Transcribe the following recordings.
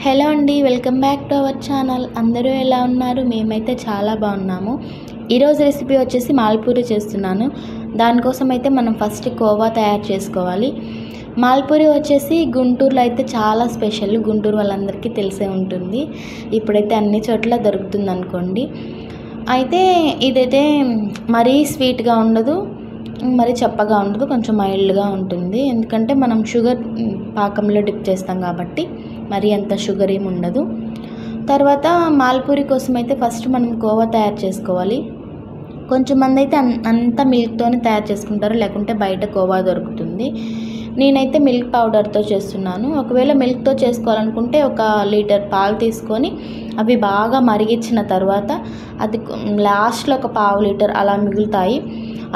Hello అండి, welcome back to our channel. అందరూ ఎలా ఉన్నారు? మేమైతే చాలా బాగున్నాము. ఈరోజు రెసిపీ వచ్చేసి మాల్పూరి చేస్తున్నాను. దానికోసం అయితే మనం ఫస్ట్ కోవా తయారు చేసుకోవాలి. మాల్పూరి వచ్చేసి గుంటూరులో అయితే చాలా స్పెషల్. గుంటూరు వాళ్ళందరికీ తెలిసే ఉంటుంది. ఇప్పుడైతే అన్ని చోట్ల దొరుకుతుంది అనుకోండి. అయితే ఇదైతే మరీ స్వీట్గా ఉండదు, మరి చప్పగా ఉండదు, కొంచెం మైల్డ్గా ఉంటుంది. ఎందుకంటే మనం షుగర్ పాకంలో డిప్ చేస్తాం కాబట్టి మరి అంత షుగర్ ఏమి ఉండదు. తర్వాత మాల్పూరి కోసం అయితే ఫస్ట్ మనం కోవా తయారు చేసుకోవాలి. కొంచెం మంది అయితే అంతా మిల్క్తోనే తయారు చేసుకుంటారు, లేకుంటే బయట కోవా దొరుకుతుంది. నేనైతే మిల్క్ పౌడర్తో చేస్తున్నాను. ఒకవేళ మిల్క్తో చేసుకోవాలనుకుంటే 1 లీటర్ పాలు తీసుకొని అవి బాగా మరిగించిన తర్వాత అది లాస్ట్లో 1/2 లీటర్ అలా మిగులుతాయి.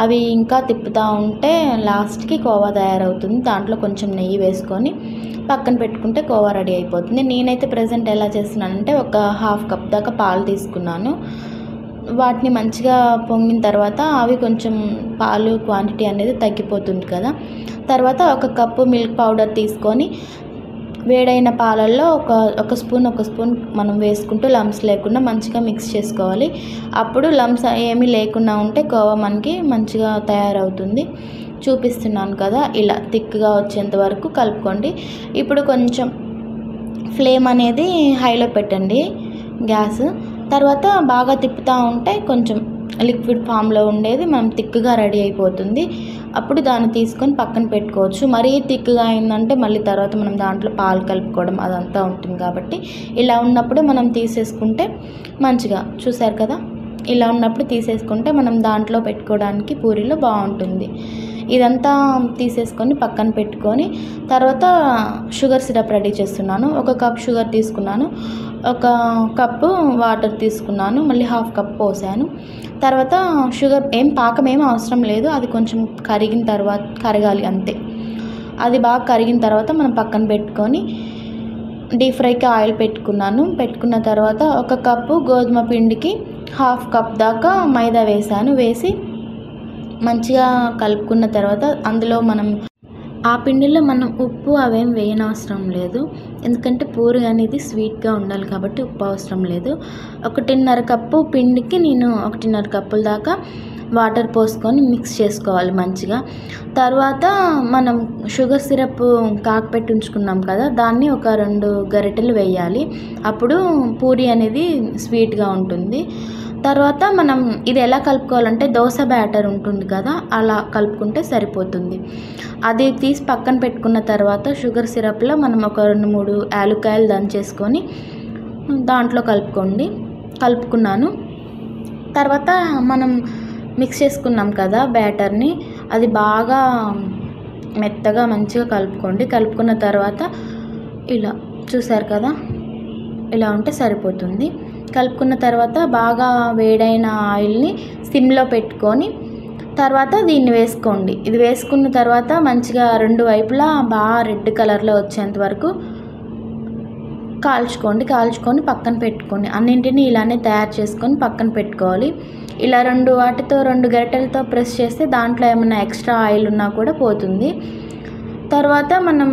అవి ఇంకా తిప్పుతూ ఉంటే లాస్ట్కి కోవా తయారవుతుంది. దాంట్లో కొంచెం నెయ్యి వేసుకొని పక్కన పెట్టుకుంటే కోవా రెడీ అయిపోతుంది. నేనైతే ప్రజెంట్ ఎలా చేస్తున్నానంటే 1/2 కప్ దాకా పాలు తీసుకున్నాను. వాటిని మంచిగా పొంగిన తర్వాత అవి కొంచెం పాలు క్వాంటిటీ అనేది తగ్గిపోతుంది కదా. తర్వాత 1 కప్పు మిల్క్ పౌడర్ తీసుకొని వేడైన పాలల్లో ఒక స్పూన్ మనం వేసుకుంటూ లమ్స్ లేకుండా మంచిగా మిక్స్ చేసుకోవాలి. అప్పుడు లమ్స్ ఏమీ లేకుండా ఉంటే కోవా మనకి మంచిగా తయారవుతుంది. చూపిస్తున్నాను కదా, ఇలా థిక్గా వచ్చేంత వరకు కలుపుకోండి. ఇప్పుడు కొంచెం ఫ్లేమ్ అనేది హైలో పెట్టండి గ్యాస్. తర్వాత బాగా తిప్పుతూ ఉంటే కొంచెం లిక్విడ్ ఫామ్లో ఉండేది మనం థిక్గా రెడీ అయిపోతుంది. అప్పుడు దాన్ని తీసుకొని పక్కన పెట్టుకోవచ్చు. మరీ థిక్గా అయిందంటే మళ్ళీ తర్వాత మనం దాంట్లో పాలు కలుపుకోవడం అదంతా ఉంటుంది కాబట్టి ఇలా ఉన్నప్పుడు మనం తీసేసుకుంటే మంచిగా, చూసారు కదా, ఇలా ఉన్నప్పుడు తీసేసుకుంటే మనం దాంట్లో పెట్టుకోవడానికి పూరీలో బాగుంటుంది. ఇదంతా తీసేసుకొని పక్కన పెట్టుకొని తర్వాత షుగర్ సిరప్ రెడీ చేస్తున్నాను. 1 కప్ షుగర్ తీసుకున్నాను, 1 కప్పు వాటర్ తీసుకున్నాను, మళ్ళీ 1/2 కప్ పోసాను. తర్వాత షుగర్ పాకం ఏం అవసరం లేదు, అది కొంచెం కరగాలి అంతే. అది బాగా కరిగిన తర్వాత మనం పక్కన పెట్టుకొని డీప్ ఫ్రైకి ఆయిల్ పెట్టుకున్న తర్వాత 1 కప్పు గోధుమ పిండికి 1/2 కప్ దాకా మైదా వేసి మంచిగా కలుపుకున్న తర్వాత అందులో ఆ పిండిలో మనం ఉప్పు అవేం వేయనవసరం లేదు. ఎందుకంటే పూరి అనేది స్వీట్గా ఉండాలి కాబట్టి ఉప్పు అవసరం లేదు. 1.5 కప్పు పిండికి నేను 1.5 కప్పుల దాకా వాటర్ పోసుకొని మిక్స్ చేసుకోవాలి మంచిగా. తర్వాత మనం షుగర్ సిరప్ కాకపెట్టి ఉంచుకున్నాం కదా, దాన్ని 2 గరిటెలు వేయాలి. అప్పుడు పూరి అనేది స్వీట్గా ఉంటుంది. తర్వాత మనం ఇది ఎలా కలుపుకోవాలంటే దోశ బ్యాటర్ ఉంటుంది కదా, అలా కలుపుకుంటే సరిపోతుంది. అది తీసి పక్కన పెట్టుకున్న తర్వాత షుగర్ సిరప్లో మనం 2-3 యాలక్కాయలు దంచేసుకొని దాంట్లో కలుపుకున్నాను. తర్వాత మనం మిక్స్ చేసుకున్నాం కదా బ్యాటర్ని, అది బాగా మెత్తగా మంచిగా కలుపుకున్న తర్వాత ఇలా చూసారు కదా, ఇలా ఉంటే సరిపోతుంది. కలుపుకున్న తర్వాత బాగా వేడైన ఆయిల్ని సిమ్లో పెట్టుకొని తర్వాత దీన్ని వేసుకోండి. ఇది వేసుకున్న తర్వాత మంచిగా 2 వైపులా బాగా రెడ్ కలర్లో వచ్చేంత వరకు కాల్చుకొని పక్కన పెట్టుకోండి. అన్నింటినీ ఇలానే తయారు చేసుకొని పక్కన పెట్టుకోవాలి. ఇలా 2 గరిటెలతో ప్రెస్ చేస్తే దాంట్లో ఏమైనా ఎక్స్ట్రా ఆయిల్ ఉన్నా కూడా పోతుంది. తర్వాత మనం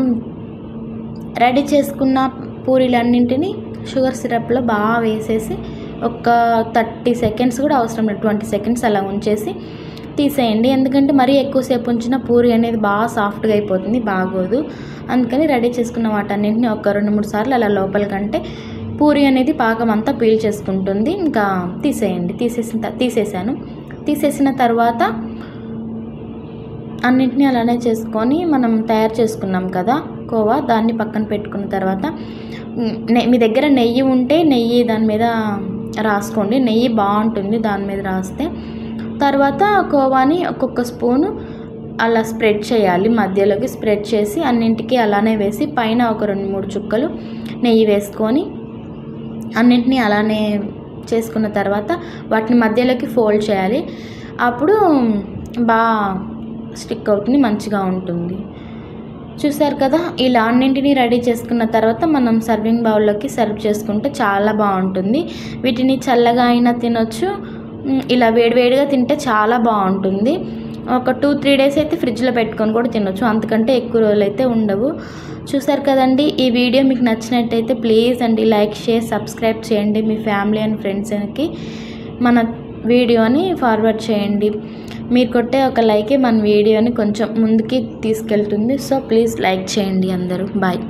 రెడీ చేసుకున్న పూరీలన్నింటినీ షుగర్ సిరప్లో బాగా వేసేసి ఒక 30 సెకండ్స్ కూడా అవసరం లేదు, 20 సెకండ్స్ అలా ఉంచేసి తీసేయండి. ఎందుకంటే మరీ ఎక్కువసేపు ఉంచిన పూరి అనేది బాగా సాఫ్ట్గా అయిపోతుంది, బాగోదు. అందుకని రెడీ చేసుకున్న వాటన్నింటినీ 2-3 సార్లు అలా లోపలికంటే పూరి అనేది పాకం అంతా పీల్ చేసుకుంటుంది. ఇంకా తీసేయండి. తీసేసిన తర్వాత అన్నింటినీ అలానే చేసుకొని మనం తయారు చేసుకున్నాం కదా కోవా, దాన్ని పక్కన పెట్టుకున్న తర్వాత మీ దగ్గర నెయ్యి ఉంటే నెయ్యి దాని మీద రాసుకోండి. నెయ్యి బాగుంటుంది దాని మీద రాస్తే. తర్వాత కోవాని ఒక్కొక్క స్పూను అలా స్ప్రెడ్ చేయాలి, మధ్యలోకి స్ప్రెడ్ చేసి అన్నింటికి అలానే వేసి పైన 2-3 చుక్కలు నెయ్యి వేసుకొని అన్నింటినీ అలానే చేసుకున్న తర్వాత వాటిని మధ్యలోకి ఫోల్డ్ చేయాలి. అప్పుడు బాగా స్టిక్ అవుతుంది, మంచిగా ఉంటుంది. చూసారు కదా, ఇలా అన్నింటినీ రెడీ చేసుకున్న తర్వాత మనం సర్వింగ్ బౌల్లోకి సర్వ్ చేసుకుంటే చాలా బాగుంటుంది. వీటిని చల్లగా అయినా తినొచ్చు, ఇలా వేడివేడిగా తింటే చాలా బాగుంటుంది. ఒక 2-3 డేస్ అయితే ఫ్రిడ్జ్లో పెట్టుకొని కూడా తినొచ్చు, అంతకంటే ఎక్కువ రోజులు అయితే ఉండవు. చూసారు కదండి, ఈ వీడియో మీకు నచ్చినట్టయితే ప్లీజ్ అండి లైక్, షేర్, సబ్స్క్రైబ్ చేయండి. మీ ఫ్యామిలీ అండ్ ఫ్రెండ్స్కి మన వీడియోని ఫార్వర్డ్ చేయండి. మీరు కొట్టే ఒక లైకే మన వీడియోని కొంచెం ముందుకి తీసుకెళ్తుంది. సో ప్లీజ్ లైక్ చేయండి అందరూ. బాయ్.